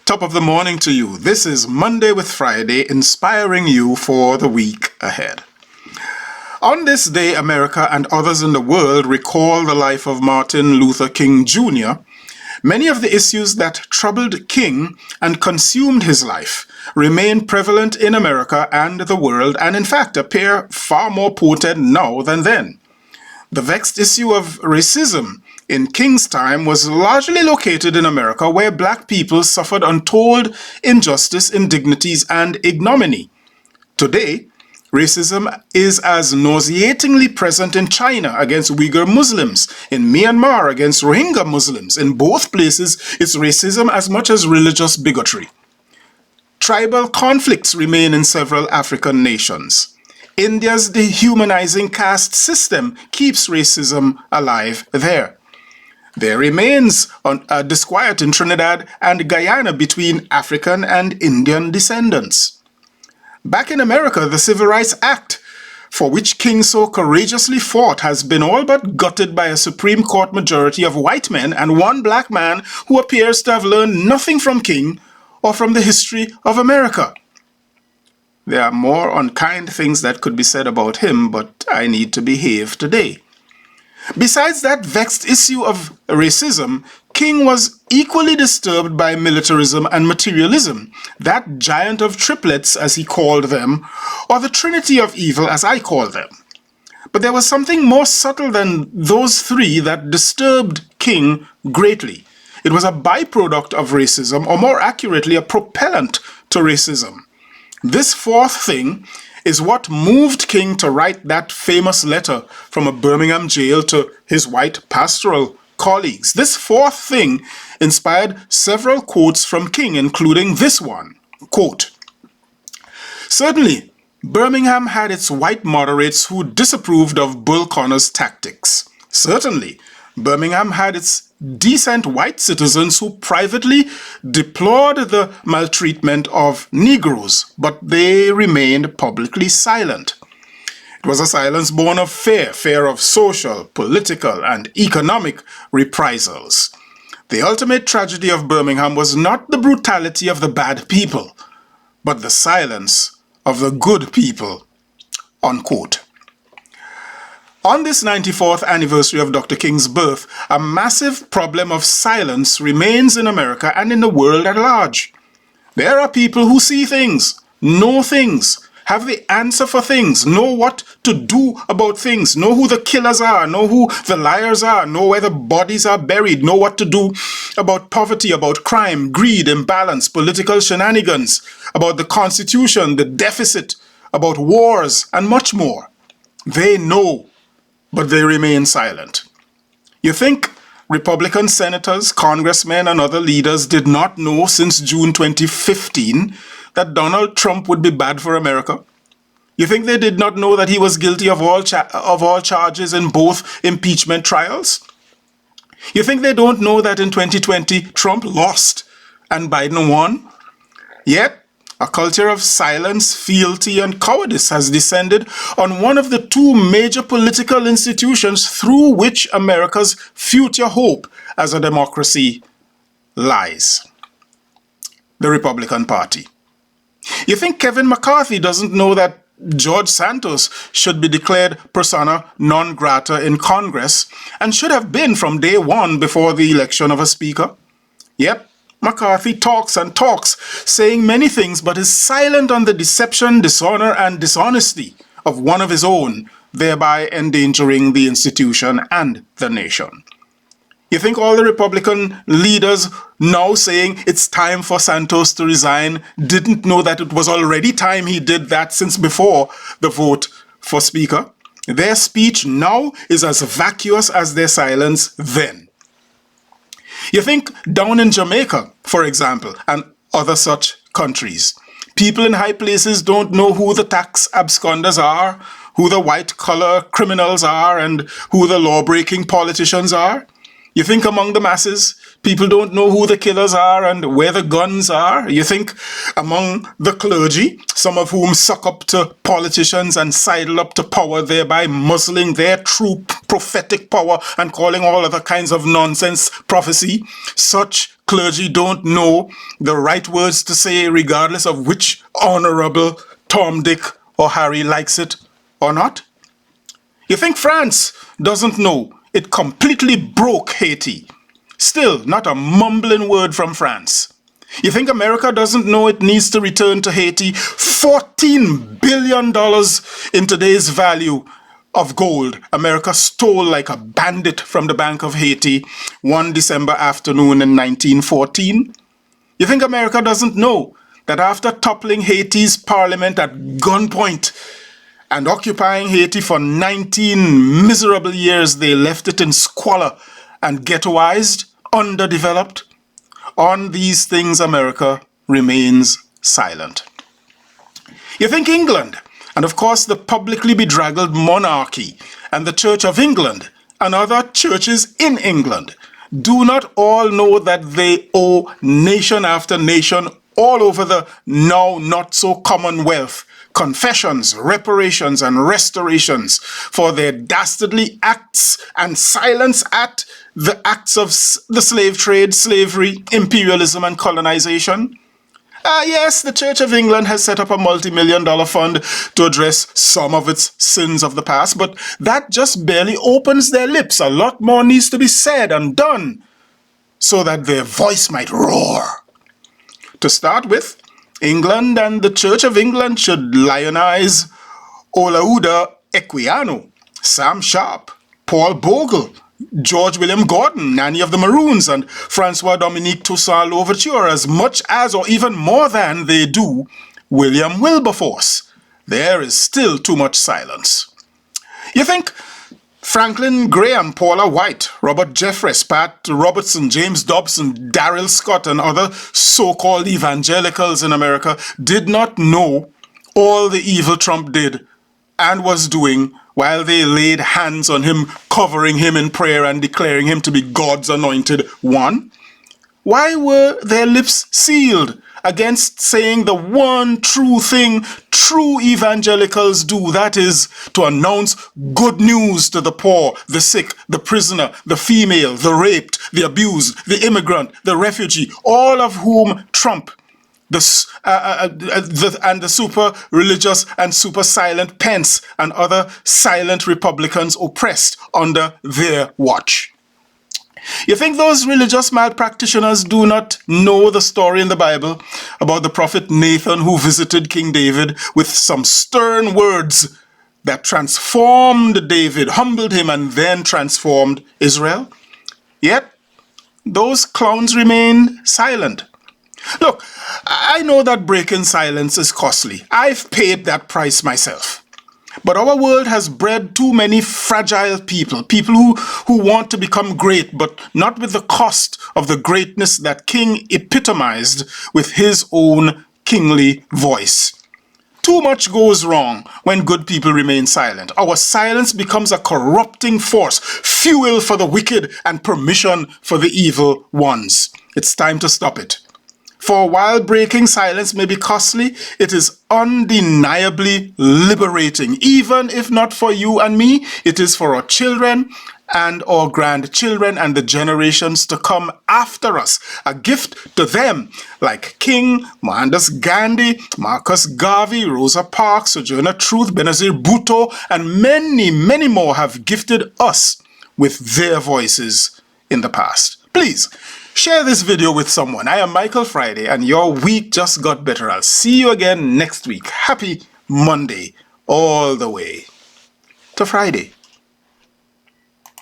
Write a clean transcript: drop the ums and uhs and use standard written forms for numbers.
Top of the morning to you. This is Monday with Friday, inspiring you for the week ahead. On this day, America and others in the world recall the life of Martin Luther King Jr. Many of the issues that troubled King and consumed his life remain prevalent in America and the world, and in fact appear far more potent now than then. The vexed issue of racism in King's time was largely located in America, where black people suffered untold injustice, indignities, and ignominy. Today, racism is as nauseatingly present in China against Uyghur Muslims, in Myanmar against Rohingya Muslims. In both places, it's racism as much as religious bigotry. Tribal conflicts remain in several African nations. India's dehumanizing caste system keeps racism alive there. There remains a disquiet in Trinidad and Guyana between African and Indian descendants. Back in America, the Civil Rights Act, for which King so courageously fought, has been all but gutted by a Supreme Court majority of white men and one black man who appears to have learned nothing from King or from the history of America. There are more unkind things that could be said about him, but I need to behave today. Besides that vexed issue of racism, King was equally disturbed by militarism and materialism, that giant of triplets, as he called them, or the trinity of evil, as I call them. But there was something more subtle than those three that disturbed King greatly. It was a byproduct of racism, or more accurately, a propellant to racism. This fourth thing is what moved King to write that famous letter from a Birmingham jail to his white pastoral colleagues. This fourth thing inspired several quotes from King, including this one, quote, "Certainly, Birmingham had its white moderates who disapproved of Bull Connor's tactics. Certainly, Birmingham had its decent white citizens who privately deplored the maltreatment of Negroes, but they remained publicly silent. It was a silence born of fear of social, political, and economic reprisals. The ultimate tragedy of Birmingham was not the brutality of the bad people, but the silence of the good people," unquote. On this 94th anniversary of Dr. King's birth, a massive problem of silence remains in America and in the world at large. There are people who see things, know things, have the answer for things, know what to do about things, know who the killers are, know who the liars are, know where the bodies are buried, know what to do about poverty, about crime, greed, imbalance, political shenanigans, about the Constitution, the deficit, about wars, and much more. They know, but they remain silent. You think Republican senators, congressmen, and other leaders did not know since June 2015 that Donald Trump would be bad for America? You think they did not know that he was guilty of all charges in both impeachment trials? You think they don't know that in 2020 Trump lost and Biden won? Yet, a culture of silence, fealty, and cowardice has descended on one of the two major political institutions through which America's future hope as a democracy lies: the Republican Party. You think Kevin McCarthy doesn't know that George Santos should be declared persona non grata in Congress and should have been from day one before the election of a speaker? Yep. McCarthy talks and talks, saying many things, but is silent on the deception, dishonor, and dishonesty of one of his own, thereby endangering the institution and the nation. You think all the Republican leaders now saying it's time for Santos to resign didn't know that it was already time he did that since before the vote for Speaker? Their speech now is as vacuous as their silence then. You think down in Jamaica, for example, and other such countries, people in high places don't know who the tax absconders are, who the white-collar criminals are, and who the law-breaking politicians are? You think among the masses, people don't know who the killers are and where the guns are? You think among the clergy, some of whom suck up to politicians and sidle up to power, thereby muzzling their true prophetic power and calling all other kinds of nonsense prophecy, such clergy don't know the right words to say regardless of which honorable Tom, Dick, or Harry likes it or not? You think France doesn't know it completely broke Haiti? Still, not a mumbling word from France. You think America doesn't know it needs to return to Haiti $14 billion in today's value of gold America stole like a bandit from the Bank of Haiti one December afternoon in 1914? You think America doesn't know that after toppling Haiti's parliament at gunpoint and occupying Haiti for 19 miserable years, they left it in squalor and ghettoized, underdeveloped? On these things, America remains silent. You think England, and of course the publicly bedraggled monarchy, and the Church of England, and other churches in England, do not all know that they owe nation after nation all over the now not so commonwealth confessions, reparations, and restorations for their dastardly acts and silence at the acts of the slave trade, slavery, imperialism, and colonization? Yes, the Church of England has set up a multi-million-dollar fund to address some of its sins of the past, but that just barely opens their lips. A lot more needs to be said and done so that their voice might roar. To start with, England and the Church of England should lionize 𝐸𝐸𝐥𝐞𝐚𝐤, Sam Sharp, Paul Bogle, George William Gordon, Nanny of the Maroons, and Francois Dominique Toussaint Louverture as much as or even more than they do William Wilberforce. There is still too much silence. You think Franklin Graham, Paula White, Robert Jeffress, Pat Robertson, James Dobson, Darrell Scott, and other so-called evangelicals in America did not know all the evil Trump did and was doing while they laid hands on him, covering him in prayer and declaring him to be God's anointed one? Why were their lips sealed against saying the one true thing true evangelicals do, that is, to announce good news to the poor, the sick, the prisoner, the female, the raped, the abused, the immigrant, the refugee, all of whom Trump and the super religious and super silent Pence and other silent Republicans oppressed under their watch? You think those religious malpractitioners do not know the story in the Bible about the prophet Nathan who visited King David with some stern words that transformed David, humbled him, and then transformed Israel? Yet, those clowns remain silent. Look, I know that breaking silence is costly. I've paid that price myself. But our world has bred too many fragile people who want to become great, but not with the cost of the greatness that King epitomized with his own kingly voice. Too much goes wrong when good people remain silent. Our silence becomes a corrupting force, fuel for the wicked and permission for the evil ones. It's time to stop it. For while breaking silence may be costly, it is undeniably liberating. Even if not for you and me, it is for our children and our grandchildren and the generations to come after us. A gift to them, like King, Mohandas Gandhi, Marcus Garvey, Rosa Parks, Sojourner Truth, Benazir Bhutto, and many, many more have gifted us with their voices in the past. Please, share this video with someone. I am Michael Friday, and your week just got better. I'll see you again next week. Happy Monday, all the way to Friday.